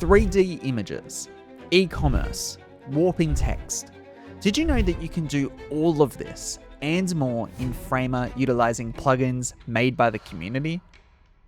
3D images, e-commerce, warping text. Did you know that you can do all of this and more in Framer utilizing plugins made by the community?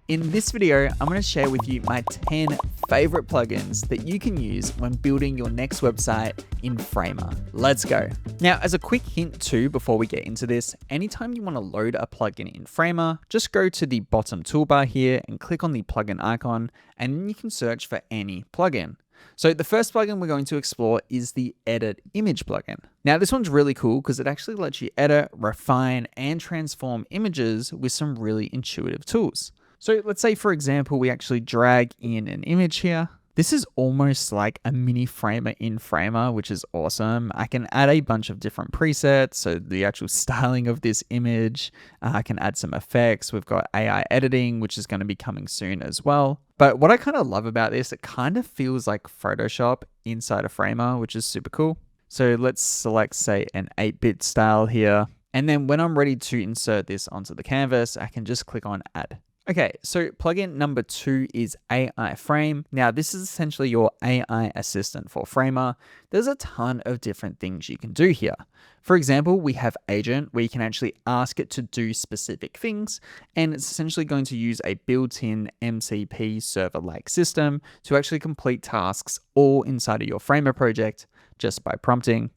In this video, I'm going to share with you my 10 favorite plugins that you can use when building your next website in Framer. Let's go. Now, as a quick hint too, before we get into this, anytime you want to load a plugin in Framer, just go to the bottom toolbar here and click on the plugin icon, and then you can search for any plugin. So the first plugin we're going to explore is the Edit Image plugin. Now this one's really cool because it actually lets you edit, refine, and transform images with some really intuitive tools. So let's say, for example, we actually drag in an image here. This is almost like a mini Framer in Framer, which is awesome. I can add a bunch of different presets. So the actual styling of this image, I can add some effects. We've got AI editing, which is going to be coming soon as well. But what I kind of love about this, it kind of feels like Photoshop inside a Framer, which is super cool. So let's select, say, an 8-bit style here. And then when I'm ready to insert this onto the canvas, I can just click on Add. Okay, so plugin number 2 is AI Frame. Now, this is essentially your AI assistant for Framer. There's a ton of different things you can do here. For example, we have Agent, where you can actually ask it to do specific things, and it's essentially going to use a built-in MCP server-like system to actually complete tasks all inside of your Framer project just by prompting.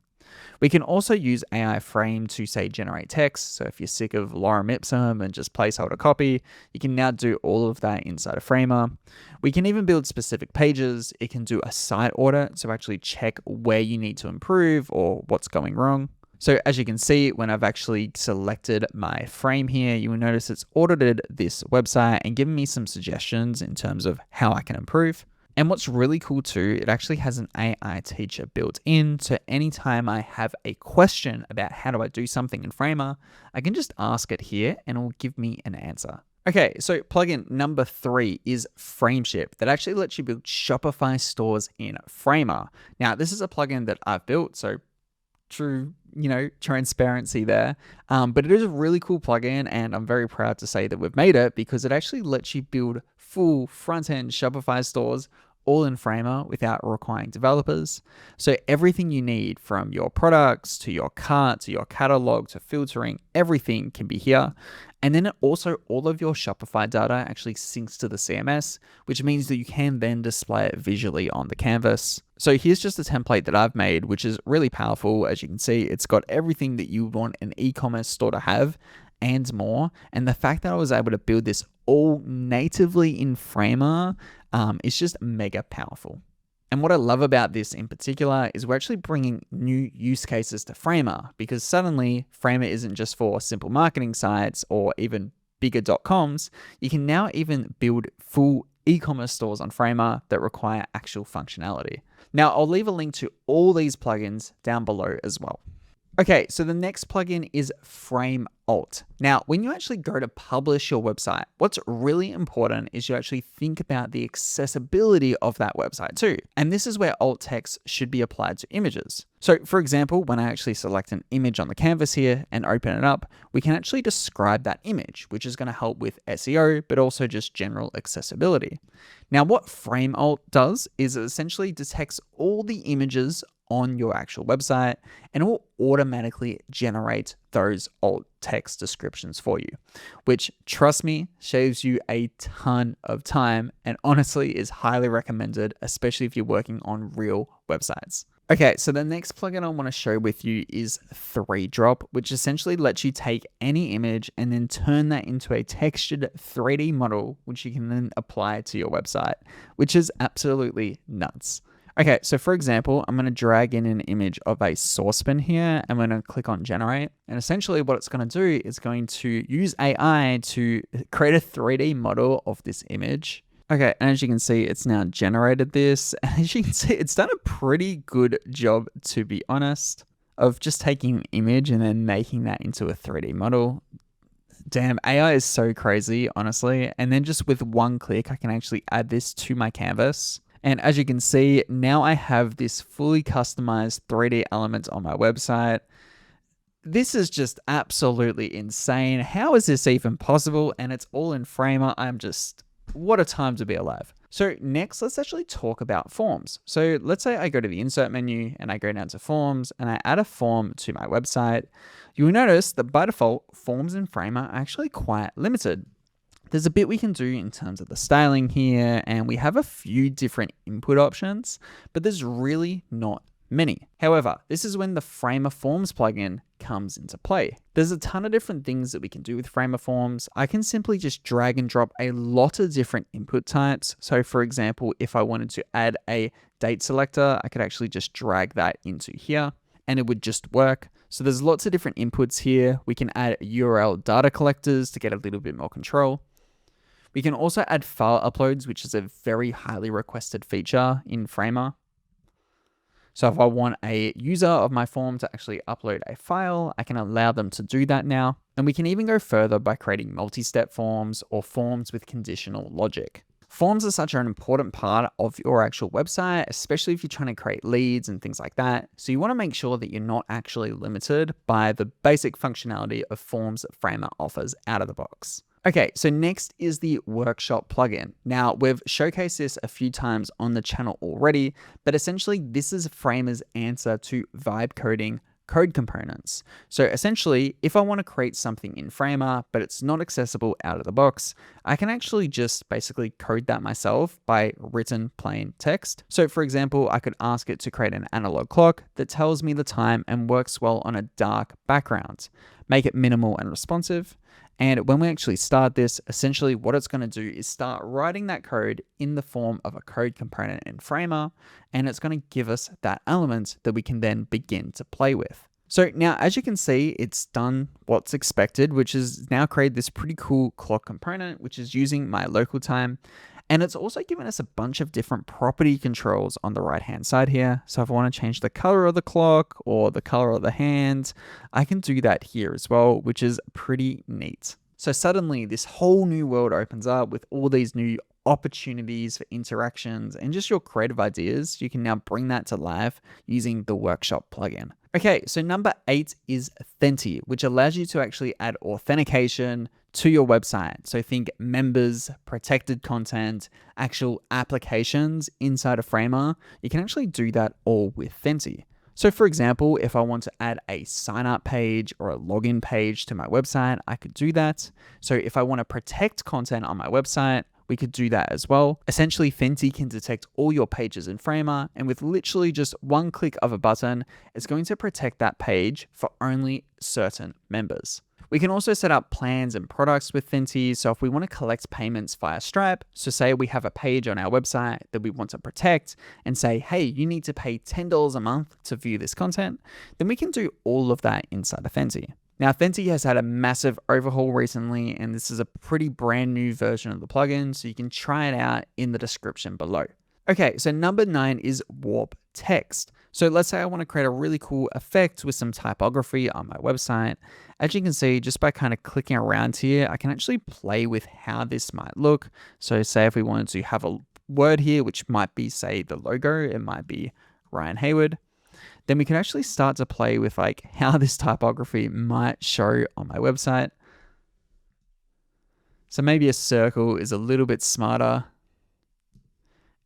We can also use AI Frame to, say, generate text. So if you're sick of lorem ipsum and just placeholder copy, you can now do all of that inside of Framer. We can even build specific pages. It can do a site audit, so actually check where you need to improve or what's going wrong. So as you can see, when I've actually selected my frame here, you will notice it's audited this website and given me some suggestions in terms of how I can improve. And what's really cool too, it actually has an AI teacher built in. So anytime I have a question about how do I do something in Framer, I can just ask it here and it will give me an answer. Okay, so plugin number 3 is Frameship that actually lets you build Shopify stores in Framer. Now, this is a plugin that I've built, so true, transparency there. But it is a really cool plugin, and I'm very proud to say that we've made it because it actually lets you build full front-end Shopify stores all in Framer without requiring developers. So everything you need, from your products to your cart to your catalog to filtering, everything can be here. And then also all of your Shopify data actually syncs to the CMS, which means that you can then display it visually on the canvas. So here's just a template that I've made, which is really powerful. As you can see, it's got everything that you want an e-commerce store to have and more. And the fact that I was able to build this all natively in Framer is just mega powerful. And what I love about this in particular is we're actually bringing new use cases to Framer, because suddenly Framer isn't just for simple marketing sites or even bigger .coms. You can now even build full e-commerce stores on Framer that require actual functionality. Now, I'll leave a link to all these plugins down below as well. Okay, so the next plugin is Frame Alt. Now, when you actually go to publish your website, what's really important is you actually think about the accessibility of that website too. And this is where alt text should be applied to images. So for example, when I actually select an image on the canvas here and open it up, we can actually describe that image, which is going to help with SEO, but also just general accessibility. Now, what Frame Alt does is it essentially detects all the images on your actual website, and it will automatically generate those alt text descriptions for you, which, trust me, saves you a ton of time and honestly is highly recommended, especially if you're working on real websites. Okay, so the next plugin I want to show with you is 3Drop, which essentially lets you take any image and then turn that into a textured 3D model, which you can then apply to your website, which is absolutely nuts. Okay, so for example, I'm going to drag in an image of a saucepan here. I'm going to click on generate. And essentially what it's going to do is going to use AI to create a 3D model of this image. Okay, and as you can see, it's now generated this. And as you can see, it's done a pretty good job, to be honest, of just taking an image and then making that into a 3D model. Damn, AI is so crazy, honestly. And then just with one click, I can actually add this to my canvas. And as you can see, now I have this fully customized 3D element on my website. This is just absolutely insane. How is this even possible? And it's all in Framer. What a time to be alive. So next, let's actually talk about forms. So let's say I go to the insert menu and I go down to forms and I add a form to my website. You'll notice that by default, forms in Framer are actually quite limited. There's a bit we can do in terms of the styling here, and we have a few different input options, but there's really not many. However, this is when the FramerForms plugin comes into play. There's a ton of different things that we can do with FramerForms. I can simply just drag and drop a lot of different input types. So for example, if I wanted to add a date selector, I could actually just drag that into here and it would just work. So there's lots of different inputs here. We can add URL data collectors to get a little bit more control. We can also add file uploads, which is a very highly requested feature in Framer. So if I want a user of my form to actually upload a file, I can allow them to do that now. And we can even go further by creating multi-step forms or forms with conditional logic. Forms are such an important part of your actual website, especially if you're trying to create leads and things like that. So you want to make sure that you're not actually limited by the basic functionality of forms that Framer offers out of the box. Okay, so next is the workshop plugin. Now, we've showcased this a few times on the channel already, but essentially this is Framer's answer to vibe coding code components. So essentially, if I want to create something in Framer, but it's not accessible out of the box, I can actually just basically code that myself by written plain text. So for example, I could ask it to create an analog clock that tells me the time and works well on a dark background, make it minimal and responsive. And when we actually start this, essentially what it's going to do is start writing that code in the form of a code component in Framer, and it's going to give us that element that we can then begin to play with. So now, as you can see, it's done what's expected, which is now create this pretty cool clock component, which is using my local time. And it's also given us a bunch of different property controls on the right-hand side here. So if I want to change the color of the clock or the color of the hand, I can do that here as well, which is pretty neat. So suddenly this whole new world opens up with all these new opportunities for interactions and just your creative ideas. You can now bring that to life using the workshop plugin. Okay, so number 8 is Thenty, which allows you to actually add authentication to your website. So think members, protected content, actual applications inside of Framer. You can actually do that all with Thenty. So for example, if I want to add a sign up page or a login page to my website, I could do that. So if I want to protect content on my website, we could do that as well. Essentially, Thenty can detect all your pages in Framer, and with literally just one click of a button, it's going to protect that page for only certain members. We can also set up plans and products with Thenty. So if we want to collect payments via Stripe, so say we have a page on our website that we want to protect and say, hey, you need to pay $10 a month to view this content, then we can do all of that inside of Thenty. Now, Thenty has had a massive overhaul recently, and this is a pretty brand new version of the plugin, so you can try it out in the description below. Okay, so number 9 is Warp Text. So let's say I want to create a really cool effect with some typography on my website. As you can see, just by kind of clicking around here, I can actually play with how this might look. So say if we wanted to have a word here, which might be, say, the logo, it might be Ryan Hayward. Then we can actually start to play with like how this typography might show on my website. So maybe a circle is a little bit smarter.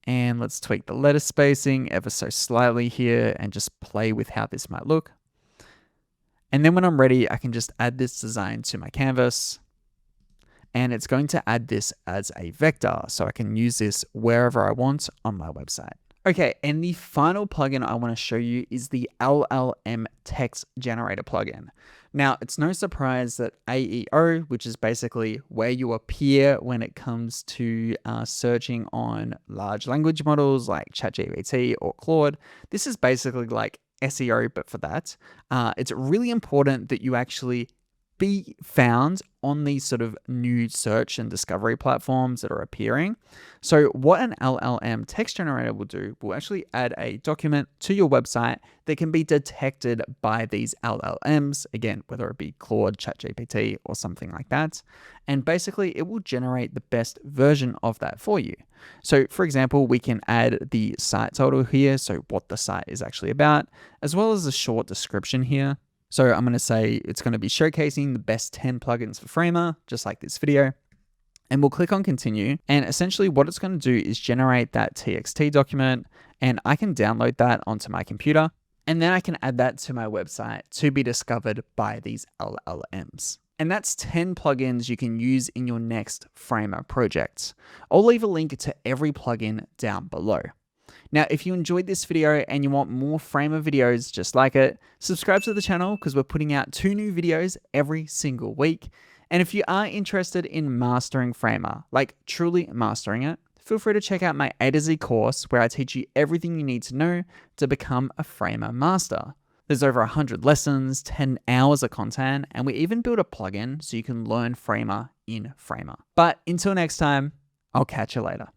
And let's tweak the letter spacing ever so slightly here and just play with how this might look. And then when I'm ready, I can just add this design to my canvas. And it's going to add this as a vector, so I can use this wherever I want on my website. Okay, and the final plugin I want to show you is the LLM text generator plugin. Now, it's no surprise that AEO, which is basically where you appear when it comes to searching on large language models like ChatGPT or Claude, this is basically like SEO, but for that. It's really important that you actually be found on these sort of new search and discovery platforms that are appearing. So what an LLM text generator will do, will actually add a document to your website that can be detected by these LLMs, again, whether it be Claude, ChatGPT, or something like that. And basically it will generate the best version of that for you. So for example, we can add the site title here, so what the site is actually about, as well as a short description here. So I'm going to say it's going to be showcasing the best 10 plugins for Framer, just like this video. And we'll click on continue. And essentially what it's going to do is generate that TXT document, and I can download that onto my computer. And then I can add that to my website to be discovered by these LLMs. And that's 10 plugins you can use in your next Framer project. I'll leave a link to every plugin down below. Now, if you enjoyed this video and you want more Framer videos just like it, subscribe to the channel because we're putting out 2 new videos every single week. And if you are interested in mastering Framer, like truly mastering it, feel free to check out my A to Z course where I teach you everything you need to know to become a Framer master. There's over 100 lessons, 10 hours of content, and we even built a plugin so you can learn Framer in Framer. But until next time, I'll catch you later.